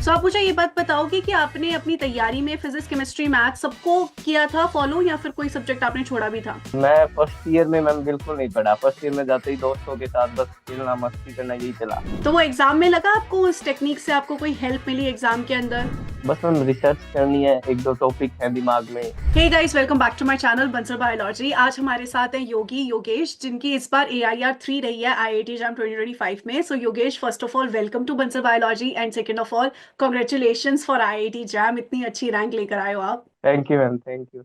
सो आप मुझे ये बात बताओगे कि आपने अपनी तैयारी में फिजिक्स केमिस्ट्री मैथ सबको किया था फॉलो या फिर कोई सब्जेक्ट आपने छोड़ा भी था? मैं फर्स्ट ईयर में मैम बिल्कुल नहीं पढ़ा। फर्स्ट ईयर में जाते ही दोस्तों के साथ बस खेलना मस्ती करना यही चला। तो वो एग्जाम में लगा आपको उस टेक्निक से आपको कोई हेल्प मिली एग्जाम के अंदर? बस मैम रिसर्च करनी है, एक दो टॉपिक है दिमाग में। Hey guys, welcome back to my channel Bansal biology. आज हमारे साथ हैं योगेश, जिनकी इस बार AIR 3 रही है IIT जैम 2025 में। So Yogesh, first of all welcome to Bansal biology and second of all congratulations for IIT JAM, इतनी अच्छी रैंक लेकर आए हो आप। Thank you ma'am, thank you.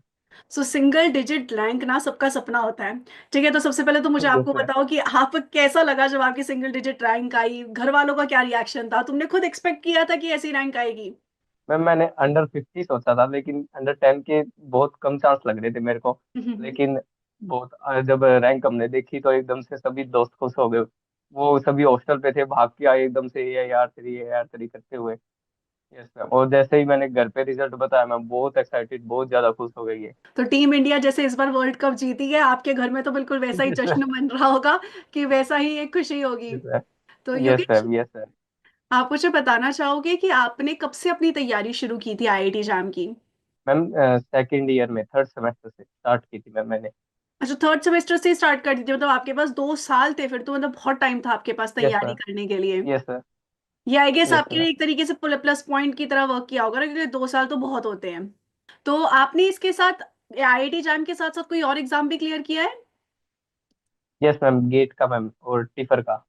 So single digit rank ना सबका सपना होता है। ठीक है, तो सबसे पहले तो मुझे यस आपको मैम। बताओ कि आप कैसा लगा जब आपकी सिंगल डिजिट रैंक आई? घर वालों का क्या रिएक्शन था? तुमने खुद एक्सपेक्ट किया था कि ऐसी रैंक आएगी? मैम मैंने अंडर 50 सोचा था, लेकिन अंडर 10 के बहुत कम चांस लग रहे थे मेरे को। लेकिन बहुत जब रैंक हमने देखी तो एकदम से सभी दोस्त खुश हो गए। वो सभी हॉस्टल पे थे, भाग के आए एकदम से AIR 3 करते हुए। Yes ma'am. और जैसे ही मैंने घर पे रिजल्ट बताया, मैं बहुत एक्साइटेड, बहुत ज्यादा खुश हो गई है। तो टीम इंडिया जैसे इस बार वर्ल्ड कप जीती है, आपके घर में तो बिल्कुल वैसा ही यस जश्न मन रहा होगा कि वैसा ही एक खुशी होगी। सर। तो yes Yogesh, sir, yes sir. आप मुझे बताना चाहोगे कि आपने कब से अपनी तैयारी शुरू की थी IIT जैम की? मैम सेकेंड ईयर में थर्ड सेमेस्टर से स्टार्ट की थी मैम मैंने। अच्छा, थर्ड सेमेस्टर से स्टार्ट कर दी थी, मतलब आपके पास 2 साल थे फिर तो, मतलब बहुत टाइम था आपके पास यस तैयारी सर। करने के लिए। Yes sir. ये आई गेस यस आपके सर। लिए एक तरीके से प्लस पॉइंट की तरह वर्क किया होगा ना, क्योंकि 2 साल तो बहुत होते हैं। तो आपने इसके साथ IIT जैम के साथ साथ कोई और एग्जाम भी क्लियर किया है? यस मैम, गेट का मैम और टिफर का।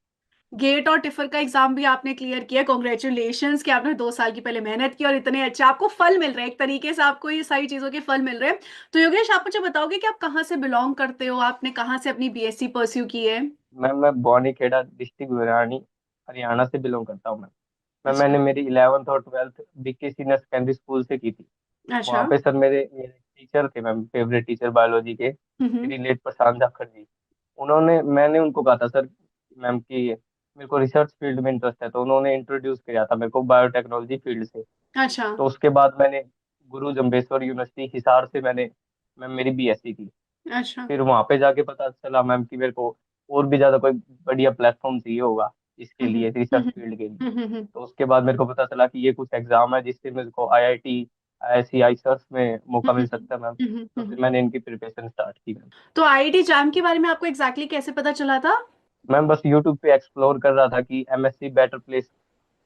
गेट और टिफर का एग्जाम भी आपने क्लियर किया? कॉन्ग्रेचुलेशंस कि आपने 2 साल की पहले मेहनत की और इतने अच्छे आपको फल मिल रहे हैं, एक तरीके से आपको ये सारी चीजों के फल मिल रहे हैं। तो योगेश, आप मुझे बताओगे कि आप कहाँ से बिलोंग करते हो, आपने कहाँ से अपनी BSc परस्यू की है? मैम मैं बौनी खेड़ा डिस्ट्रिक्ट भिवानी, हरियाणा से बिलोंग करता हूँ मैम। मैंने अच्छा। मेरी 11th और 12th BK senior secondary school से की थी। अच्छा। वहाँ पे सर मेरे मेरे टीचर थे मैम, फेवरेट टीचर बायोलॉजी के हम्म। श्री लेट प्रशांत जाखड़ जी। मैंने उनको कहा था सर मैम कि मेरे को रिसर्च फील्ड में इंटरेस्ट है, तो उन्होंने इंट्रोड्यूस किया था मेरे को बायोटेक्नोलॉजी फील्ड से। अच्छा। तो उसके बाद मैंने गुरु जम्बेश्वर यूनिवर्सिटी हिसार से मैंने मैम मेरी बीएससी की। अच्छा। फिर वहां पे जाके पता चला मैम कि मेरे को और भी ज्यादा कोई बढ़िया प्लेटफॉर्म चाहिए होगा इसके हम्म। लिए, रिसर्च हम्म। फील्ड के लिए। हम्म। तो उसके बाद मेरे को पता चला कि ये कुछ एग्जाम है जिससे मेरे को IIT IISc आईसर्स में मौका मिल सकता है मैम। तो फिर हम्म। मैंने इनकी प्रिपरेशन स्टार्ट की मैम। तो IIT जैम के बारे में आपको एग्जैक्टली कैसे पता चला था? मैम बस यूट्यूब पे एक्सप्लोर कर रहा था कि MSc बेटर प्लेस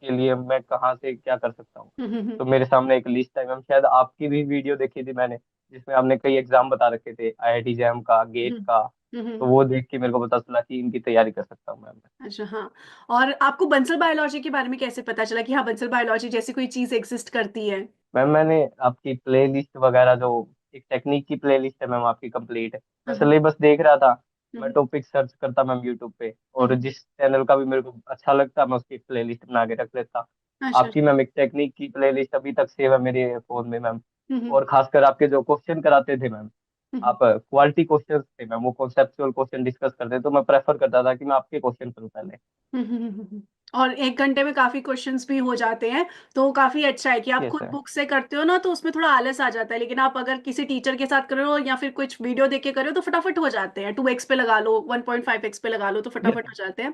के लिए मैं कहाँ से क्या कर सकता हूँ। तो मेरे सामने एक लिस्ट है मैम, शायद आपकी भी वीडियो देखी थी मैंने, जिसमें आपने कई एग्जाम बता रखे थे, IIT जैम का, गेट का। तो वो देख के मेरे को पता चला कि इनकी तैयारी कर सकता हूँ मैम। अच्छा, हाँ। और आपको बंसल बायोलॉजी के बारे में कैसे पता चला कि हाँ, बंसल बायोलॉजी जैसी कोई चीज एग्जिस्ट करती है? मैम मैंने आपकी प्ले लिस्ट वगैरह, जो एक टेक्निक की प्ले लिस्ट है मैम आपकी कंप्लीट है, मैं हम्म। सिलेबस देख रहा था। मैं हम्म। टॉपिक सर्च करता मैम यूट्यूब पे, और हम्म। जिस चैनल का भी मेरे को अच्छा लगता मैं उसकी प्ले लिस्ट बना के रख लेता। अच्छा। आपकी मैम एक टेक्निक की प्ले लिस्ट अभी तक सेव है मेरे फोन में मैम। हम्म। और खासकर आपके जो क्वेश्चन कराते थे मैम, हम्म। आप क्वालिटी क्वेश्चन थे मैम, वो कॉन्सेप्चुअल क्वेश्चन डिस्कस करते, तो मैं प्रेफर करता था कि मैं आपके क्वेश्चन करूँ पहले। और 1 घंटे में काफी क्वेश्चंस भी हो जाते हैं। तो काफी अच्छा है कि आप यस खुद सर। बुक से करते हो ना, तो उसमें थोड़ा आलस आ जाता है, लेकिन आप अगर किसी टीचर के साथ कर रहे हो या फिर कुछ वीडियो देख के कर रहे हो तो फटाफट हो जाते हैं। 2x पे लगा लो, 1.5x पे लगा लो तो यस फटाफट हो जाते हैं।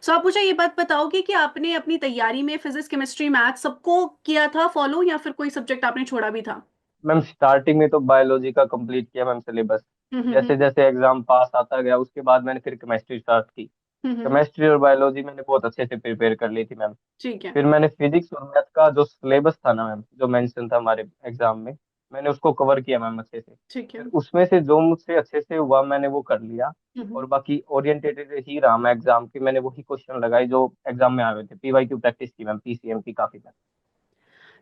सो आप मुझे ये बात बताओगे कि आपने अपनी तैयारी में फिजिक्स केमिस्ट्री मैथ सबको किया था फॉलो या फिर कोई सब्जेक्ट आपने छोड़ा भी था? मैम स्टार्टिंग में तो बायोलॉजी का कंप्लीट किया मैम सिलेबस। हम्म। जैसे जैसे एग्जाम पास आता गया, उसके बाद मैंने फिर केमिस्ट्री स्टार्ट की। हम्म। केमिस्ट्री और बायोलॉजी मैंने बहुत अच्छे से प्रिपेयर कर ली थी मैम। ठीक है। फिर मैंने फिजिक्स और मैथ का जो सिलेबस था ना मैम, जो मेंशन था हमारे एग्जाम में, मैंने उसको कवर किया मैम अच्छे से। ठीक है। फिर उसमें से जो मुझसे अच्छे से हुआ मैंने वो कर लिया। हम्म। और बाकी ओरिएंटेटेड ही रहा मैं एग्जाम की, मैंने वही क्वेश्चन लगाए जो एग्जाम में आए हुए थे। PYQ प्रैक्टिस की मैम, PCM की काफी मैम।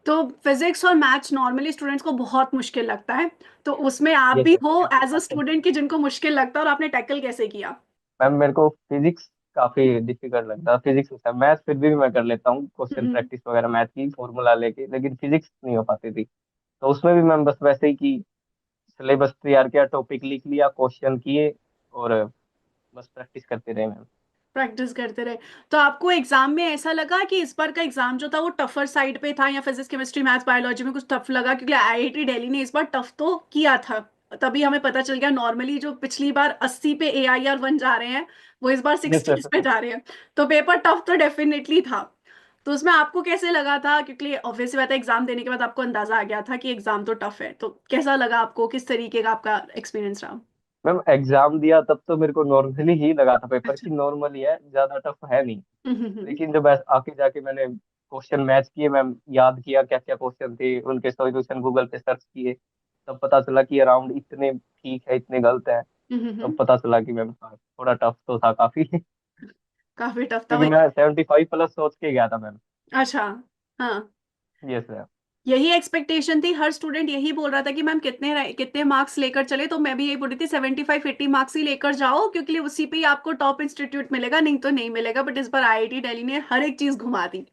तो फिजिक्स और मैथ्स नॉर्मली स्टूडेंट्स को बहुत मुश्किल लगता है, तो उसमें आप ये भी सर हो मेरे एज अ को स्टूडेंट की जिनको मुश्किल लगता है, और आपने टैकल कैसे किया? मैम मेरे को फिजिक्स काफी डिफिकल्ट लगता है। फिजिक्स होता है, मैथ फिर भी मैं कर लेता हूँ क्वेश्चन हम्म। प्रैक्टिस वगैरह मैथ की फॉर्मूला लेके, लेकिन फिजिक्स नहीं हो पाती थी। तो उसमें भी मैम बस वैसे ही कि सिलेबस तैयार किया, टॉपिक लिख लिया, क्वेश्चन किए, और बस प्रैक्टिस करते रहे मैम। प्रैक्टिस करते रहे। तो आपको एग्जाम में ऐसा लगा कि इस बार का एग्जाम जो था वो टफर साइड पे था, या फिजिक्स केमिस्ट्री मैथ्स बायोलॉजी में कुछ टफ लगा? क्योंकि IIT दिल्ली ने इस बार टफ तो किया था, तभी हमें पता चल गया। नॉर्मली जो पिछली बार 80 पे AIR 1 जा रहे हैं, वो इस बार यस 60 सर। पे जा रहे हैं। तो पेपर टफ तो डेफिनेटली था। तो उसमें आपको कैसे लगा था, क्योंकि ऑब्वियसली बात है एग्जाम देने के बाद आपको अंदाजा आ गया था कि एग्जाम तो टफ है, तो कैसा लगा आपको, किस तरीके का आपका एक्सपीरियंस रहा? मैम एग्जाम दिया तब तो मेरे को नॉर्मली ही लगा था पेपर अच्छा। की, नॉर्मल ही है, ज्यादा टफ है नहीं। हम्म। लेकिन जब आके जाके मैंने क्वेश्चन मैच किए मैम, याद किया क्या क्या क्वेश्चन थे, उनके सॉल्यूशन गूगल पे सर्च किए, तब पता चला कि अराउंड इतने ठीक है इतने गलत है। तब हम्म। पता चला कि मैम हाँ, थोड़ा टफ तो था काफी। काफी टफ था क्योंकि वही। मैं 75 प्लस सोच के गया था मैम। अच्छा। हाँ। Yes ma'am. यही एक्सपेक्टेशन थी, हर स्टूडेंट यही बोल रहा था कि मैम कितने कितने मार्क्स लेकर चले, तो मैं भी यही बोल रही थी 75-80 मार्क्स ही लेकर जाओ, क्योंकि उसी पे ही आपको टॉप इंस्टीट्यूट मिलेगा, नहीं तो नहीं मिलेगा। बट इस बार आईआईटी दिल्ली ने हर एक चीज घुमा दी,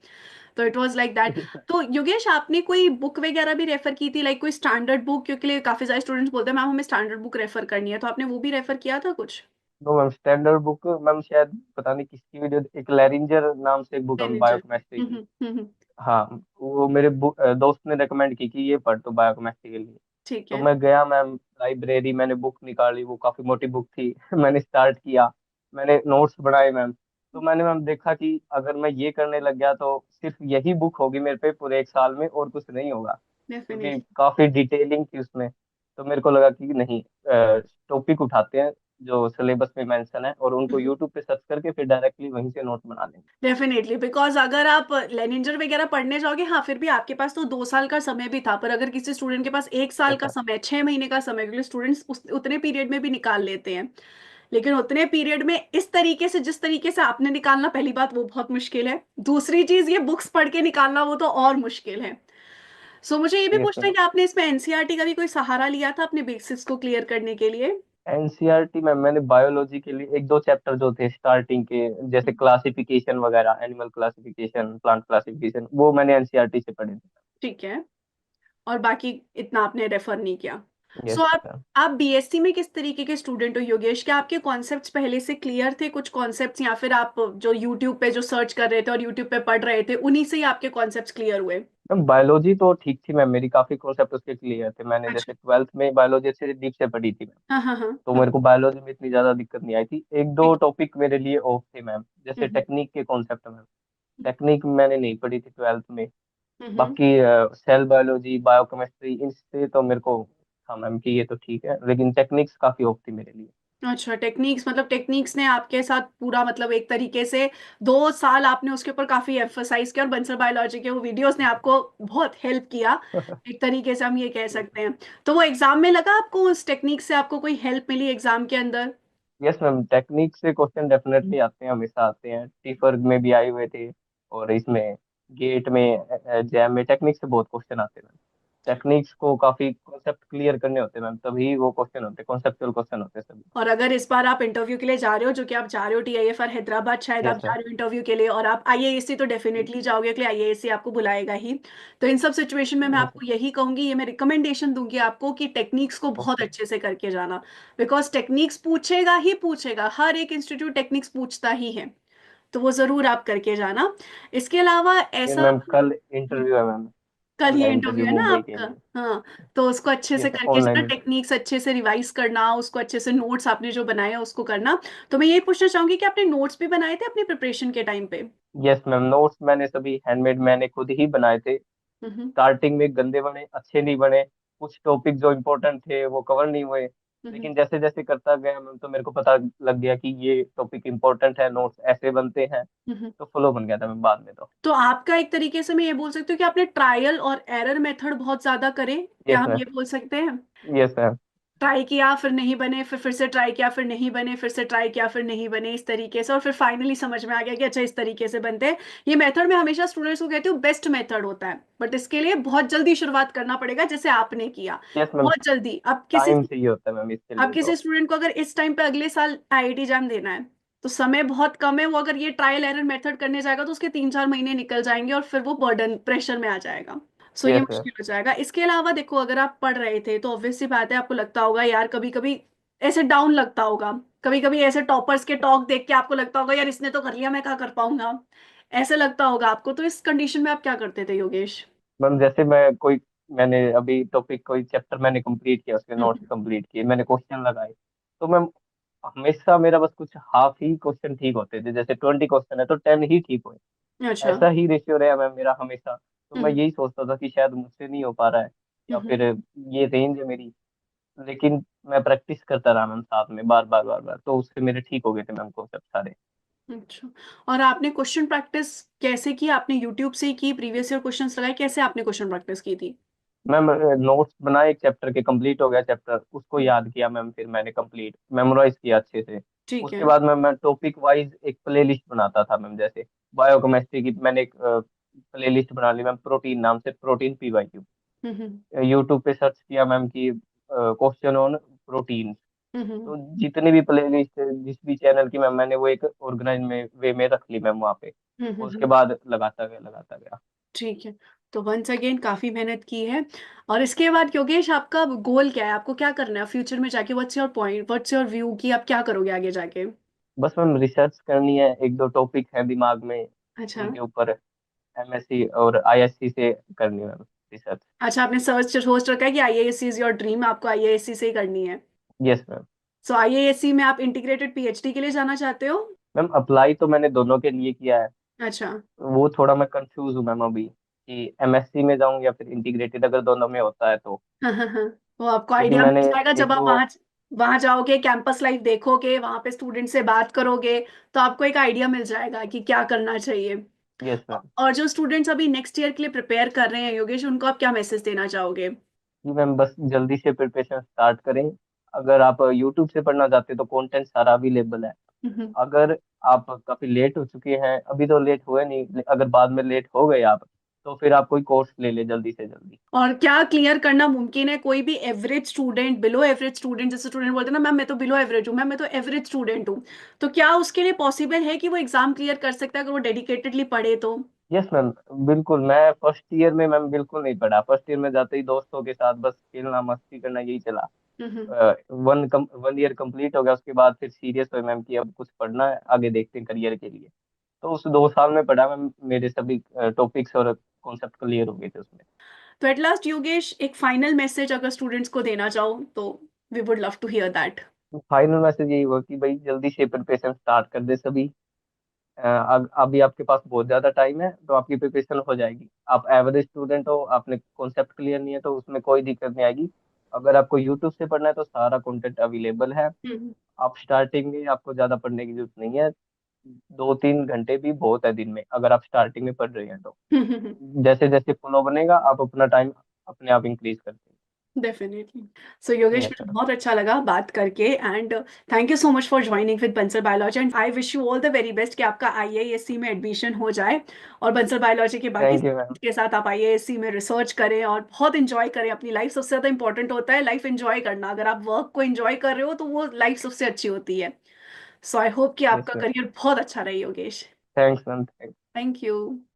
तो इट वाज लाइक दैट। तो योगेश, आपने कोई बुक वगैरह भी रेफर की थी, लाइक कोई स्टैंडर्ड बुक, क्योंकि काफी सारे स्टूडेंट्स बोलते हैं मैम हमें स्टैंडर्ड बुक रेफर करनी है, तो आपने वो भी रेफर किया था कुछ? तो मैम स्टैंडर्ड बुक मैम शायद पता नहीं किसकी वीडियो, एक लैरिंजर नाम से एक बुक है मैनेजर। बायोकेमिस्ट्री की। हम्म। हाँ, वो मेरे दोस्त ने रेकमेंड की कि ये पढ़ तो बायोकेमिस्ट्री के लिए। ठीक तो है। मैं गया मैम लाइब्रेरी, मैंने बुक निकाली, वो काफी मोटी बुक थी। मैंने स्टार्ट किया, मैंने नोट्स बनाए मैम। तो मैंने मैम देखा कि अगर मैं ये करने लग गया तो सिर्फ यही बुक होगी मेरे पे पूरे एक साल में, और कुछ नहीं होगा। क्योंकि डेफिनेटली। काफी डिटेलिंग थी उसमें। तो मेरे को लगा कि नहीं, टॉपिक उठाते हैं जो सिलेबस में मेंशन है, और उनको यूट्यूब पे सर्च करके फिर डायरेक्टली वहीं से नोट बना लेंगे। डेफिनेटली, बिकॉज अगर आप लेनिंजर वगैरह पढ़ने जाओगे, हाँ फिर भी आपके पास तो 2 साल का समय भी था, पर अगर किसी स्टूडेंट के पास 1 साल यस का मैम। समय, 6 महीने का समय, क्योंकि स्टूडेंट्स उतने पीरियड में भी निकाल लेते हैं, लेकिन उतने पीरियड में इस तरीके से, जिस तरीके से आपने निकालना, पहली बात वो बहुत मुश्किल है, दूसरी चीज ये बुक्स पढ़ के निकालना वो तो और मुश्किल है। सो मुझे ये भी यस पूछना है मैम। कि आपने इसमें एनसीईआरटी का भी कोई सहारा लिया था अपने बेसिक्स को क्लियर करने के लिए? एनसीईआरटी में मैंने बायोलॉजी के लिए एक दो चैप्टर जो थे स्टार्टिंग के, जैसे क्लासिफिकेशन वगैरह, एनिमल क्लासिफिकेशन, प्लांट क्लासिफिकेशन, वो मैंने एनसीईआरटी से पढ़े ठीक है। और बाकी इतना आपने रेफर नहीं किया? थे। सो यस आप मैम। आप बीएससी में किस तरीके के स्टूडेंट हो योगेश? क्या आपके कॉन्सेप्ट्स पहले से क्लियर थे, कुछ कॉन्सेप्ट्स, या फिर आप जो यूट्यूब पे जो सर्च कर रहे थे और यूट्यूब पे पढ़ रहे थे उन्हीं से ही आपके कॉन्सेप्ट्स क्लियर हुए? मैम बायोलॉजी तो ठीक थी मैम, मेरी काफी कॉन्सेप्ट उसके क्लियर थे, मैंने अच्छा। जैसे ट्वेल्थ में बायोलॉजी अच्छे डीप से पढ़ी थी मैम। हाँ हाँ हाँ तो हाँ। मेरे को बायोलॉजी में इतनी ज्यादा दिक्कत नहीं आई थी। एक दो ठीक। टॉपिक मेरे लिए ऑफ थे मैम, जैसे हम्म टेक्निक के कॉन्सेप्ट मैम। टेक्निक मैंने नहीं पढ़ी थी ट्वेल्थ में। हम्म। बाकी सेल बायोलॉजी, बायोकेमिस्ट्री, इनसे तो मेरे को था मैम कि ये तो ठीक है, लेकिन टेक्निक्स काफी ऑफ थी मेरे लिए। अच्छा, टेक्निक्स, मतलब टेक्निक्स ने आपके साथ पूरा, मतलब एक तरीके से 2 साल आपने उसके ऊपर काफी एम्फोसाइज किया, और बंसल बायोलॉजी के वो वीडियोस ने आपको बहुत हेल्प किया, एक तरीके से हम ये कह सकते हैं। तो वो एग्जाम में लगा आपको उस टेक्निक से आपको कोई हेल्प मिली एग्जाम के अंदर? यस मैम, टेक्निक से क्वेश्चन डेफिनेटली आते हैं, हमेशा आते हैं, टीफर में भी आए हुए थे, और इसमें गेट में, जैम में टेक्निक से बहुत क्वेश्चन आते हैं मैम। टेक्निक्स को काफी कॉन्सेप्ट क्लियर करने होते हैं मैम, तभी वो क्वेश्चन होते हैं, कॉन्सेप्चुअल क्वेश्चन होते हैं सभी। और अगर इस बार आप इंटरव्यू के लिए जा रहे हो, जो कि आप जा रहे हो टीआईएफआर हैदराबाद, शायद आप यस जा मैम। रहे हो इंटरव्यू के लिए, और आप आईएएससी तो डेफिनेटली जाओगे, इसलिए आईएएससी आपको बुलाएगा ही। तो इन सब सिचुएशन में मैं यस। आपको यही कहूंगी, ये मैं रिकमेंडेशन दूंगी आपको कि टेक्निक्स को बहुत ओके। अच्छे से करके जाना, बिकॉज टेक्निक्स पूछेगा ही पूछेगा, हर एक इंस्टीट्यूट टेक्निक्स पूछता ही है, तो वो जरूर आप करके जाना। इसके अलावा फिर ऐसा, मैम कल इंटरव्यू है मैम, कल कल ये है इंटरव्यू इंटरव्यू है ना मुंबई के आपका? लिए। हाँ। तो उसको अच्छे से यस, करके जाना, ऑनलाइन इंटरव्यू। टेक्निक्स अच्छे से रिवाइज करना, उसको अच्छे से नोट्स आपने जो बनाए हैं उसको करना। तो मैं ये पूछना चाहूंगी कि आपने नोट्स भी बनाए थे अपनी प्रिपरेशन के टाइम पे? यस मैम, नोट्स मैंने सभी हैंडमेड मैंने खुद ही बनाए थे। हम्म स्टार्टिंग में गंदे बने, अच्छे नहीं बने, कुछ टॉपिक जो इम्पोर्टेंट थे वो कवर नहीं हुए। हम्म लेकिन जैसे जैसे करता गया मैम, तो मेरे को पता लग गया कि ये टॉपिक इम्पोर्टेंट है, नोट्स ऐसे बनते हैं। हम्म। तो फ्लो बन गया था मैम बाद में तो। तो आपका एक तरीके से मैं ये बोल सकती हूँ कि आपने ट्रायल और एरर मेथड बहुत ज्यादा करे, क्या यस हम मैम। ये बोल सकते हैं? Yes ma'am. ट्राई किया फिर नहीं बने, फिर से ट्राई किया फिर नहीं बने, फिर से ट्राई किया फिर नहीं बने, इस तरीके से, और फिर फाइनली समझ में आ गया कि अच्छा इस तरीके से बनते हैं। ये मेथड मैं हमेशा स्टूडेंट्स को कहती हूँ बेस्ट मेथड होता है, बट इसके लिए बहुत जल्दी शुरुआत करना पड़ेगा, जैसे आपने किया। यस मैम, बहुत जल्दी। टाइम चाहिए होता है मैम इसके अब लिए किसी तो। स्टूडेंट को अगर इस टाइम पे अगले साल आईआईटी एग्जाम देना है, तो समय बहुत कम है, वो अगर ये ट्रायल एरर मेथड करने जाएगा तो उसके 3-4 महीने निकल जाएंगे, और फिर वो बर्डन प्रेशर में आ जाएगा। सो ये यस मैम। मुश्किल हो जाएगा। इसके अलावा देखो, अगर आप पढ़ रहे थे तो ऑब्वियस सी बात है आपको लगता होगा यार, कभी कभी ऐसे डाउन लगता होगा, कभी कभी ऐसे टॉपर्स के टॉक देख के आपको लगता होगा यार इसने तो कर लिया, मैं क्या कर पाऊंगा, ऐसे लगता होगा आपको। तो इस कंडीशन में आप क्या करते थे योगेश? मैम जैसे मैंने अभी टॉपिक कोई चैप्टर मैंने कंप्लीट किया, उसके नोट्स हम्म कंप्लीट किए, मैंने क्वेश्चन लगाए। तो मैम हमेशा मेरा बस कुछ हाफ ही क्वेश्चन ठीक होते थे, जैसे 20 क्वेश्चन है तो 10 ही ठीक हुए। अच्छा। ऐसा ही रेशियो रहा मैम मेरा हमेशा। तो मैं हम्म यही सोचता था कि शायद मुझसे नहीं हो पा रहा है, या हम्म फिर ये रेंज है मेरी। लेकिन मैं प्रैक्टिस करता रहा मैम साथ में, बार बार बार बार, तो उससे मेरे ठीक हो गए थे मैम कॉन्सेप्ट सारे। अच्छा। और आपने क्वेश्चन प्रैक्टिस कैसे की? आपने यूट्यूब से ही की, प्रीवियस ईयर क्वेश्चंस लगाए, कैसे आपने क्वेश्चन प्रैक्टिस की थी? मैम नोट्स बनाए, एक चैप्टर के, कंप्लीट हो गया चैप्टर, उसको हम्म, याद किया मैम, फिर मैंने कंप्लीट मेमोराइज किया अच्छे से। ठीक उसके है। बाद मैं टॉपिक वाइज एक प्ले लिस्ट बनाता था मैम, जैसे बायोकेमिस्ट्री की मैंने एक प्ले लिस्ट बना ली मैम, प्रोटीन नाम से, प्रोटीन PYQ। हम्म यूट्यूब पे सर्च किया मैम कि क्वेश्चन ऑन प्रोटीन। हम्म तो जितनी भी प्ले लिस्ट जिस भी चैनल की मैम, मैंने वो एक ऑर्गेनाइज में वे में रख ली मैम वहाँ पे। उसके हम्म। बाद लगाता गया लगाता गया। ठीक है। तो वंस अगेन काफी मेहनत की है। और इसके बाद योगेश, आपका गोल क्या है? आपको क्या करना है फ्यूचर में जाके? What's your point, what's your view कि आप क्या करोगे आगे जाके? बस मैम रिसर्च करनी है, एक दो टॉपिक है दिमाग में, अच्छा। उनके ऊपर MSc और ISC से करनी है मैम रिसर्च। अच्छा, आपने सर्च सोच रखा है कि आईएएससी इज योर ड्रीम, आपको आईएएससी से ही करनी है? Yes ma'am. सो आईएएससी में आप इंटीग्रेटेड पीएचडी के लिए जाना चाहते हो? मैम अप्लाई तो मैंने दोनों के लिए किया है। अच्छा। वो थोड़ा मैं कंफ्यूज हूँ मैम अभी, कि MSc में जाऊँ या फिर इंटीग्रेटेड, अगर दोनों में होता है तो। हाँ हाँ हाँ। वो आपको क्योंकि आइडिया मैंने मिल जाएगा जब एक आप दो। वहाँ वहाँ जाओगे, कैंपस लाइफ देखोगे, वहाँ पे स्टूडेंट से बात करोगे, तो आपको एक आइडिया मिल जाएगा कि क्या करना चाहिए। Yes ma'am. और जो स्टूडेंट्स अभी नेक्स्ट ईयर के लिए प्रिपेयर कर रहे हैं योगेश, उनको आप क्या मैसेज देना चाहोगे? कि मैम बस जल्दी से प्रिपरेशन स्टार्ट करें। अगर आप यूट्यूब से पढ़ना चाहते हैं तो कंटेंट सारा अवेलेबल है। हम्म। अगर आप काफी लेट हो चुके हैं, अभी तो लेट हुए नहीं, अगर बाद में लेट हो गए आप, तो फिर आप कोई कोर्स ले ले जल्दी से जल्दी। और क्या क्लियर करना मुमकिन है? कोई भी average student, below average student, जैसे स्टूडेंट बोलते हैं ना, मैम मैं तो बिलो एवरेज हूँ, मैम मैं तो एवरेज स्टूडेंट हूँ, तो क्या उसके लिए पॉसिबल है कि वो एग्जाम क्लियर कर सकता है अगर वो डेडिकेटेडली पढ़े तो? Yes ma'am. बिल्कुल, मैं फर्स्ट ईयर में मैम बिल्कुल नहीं पढ़ा। फर्स्ट ईयर में जाते ही दोस्तों के साथ बस खेलना मस्ती करना यही चला। हम्म। 1 ईयर कंप्लीट हो गया, उसके बाद फिर सीरियस हुए मैम कि अब कुछ पढ़ना है, आगे देखते हैं करियर के लिए। तो उस 2 साल में पढ़ा मैम, मेरे सभी टॉपिक्स और कॉन्सेप्ट क्लियर हो गए थे उसमें। तो एट लास्ट योगेश, एक फाइनल मैसेज अगर स्टूडेंट्स को देना चाहो तो we would love to hear that. Final message यही हुआ कि भाई जल्दी से प्रिपरेशन स्टार्ट कर दे सभी। अभी आपके पास बहुत ज्यादा टाइम है, तो आपकी प्रिपरेशन हो जाएगी। आप एवरेज स्टूडेंट हो, आपने कॉन्सेप्ट क्लियर नहीं है, तो उसमें कोई दिक्कत नहीं आएगी। अगर आपको यूट्यूब से पढ़ना है तो सारा कंटेंट अवेलेबल है। हम्म आप स्टार्टिंग में आपको ज्यादा पढ़ने की जरूरत नहीं है। 2-3 घंटे भी बहुत है दिन में, अगर आप स्टार्टिंग में पढ़ रहे हैं तो। जैसे जैसे फ्लो बनेगा, आप अपना टाइम अपने आप इंक्रीज करते डेफिनेटली। सो योगेश, हैं। मुझे बहुत अच्छा लगा बात करके, and thank you so much for joining with Bansal biology, and I wish you all the very best कि आपका आईआईएससी में एडमिशन हो जाए, और बंसल बायोलॉजी के बाकी थैंक यू मैम। subjects के साथ आप आईआईएससी में रिसर्च करें और बहुत इंजॉय करें अपनी लाइफ। सबसे ज्यादा इंपॉर्टेंट होता है लाइफ इंजॉय करना। अगर आप वर्क को इंजॉय कर रहे हो तो वो लाइफ सबसे अच्छी होती है। सो आई होप कि यस आपका मैम। करियर बहुत अच्छा रहे Yogesh. Thanks ma'am. Thank you.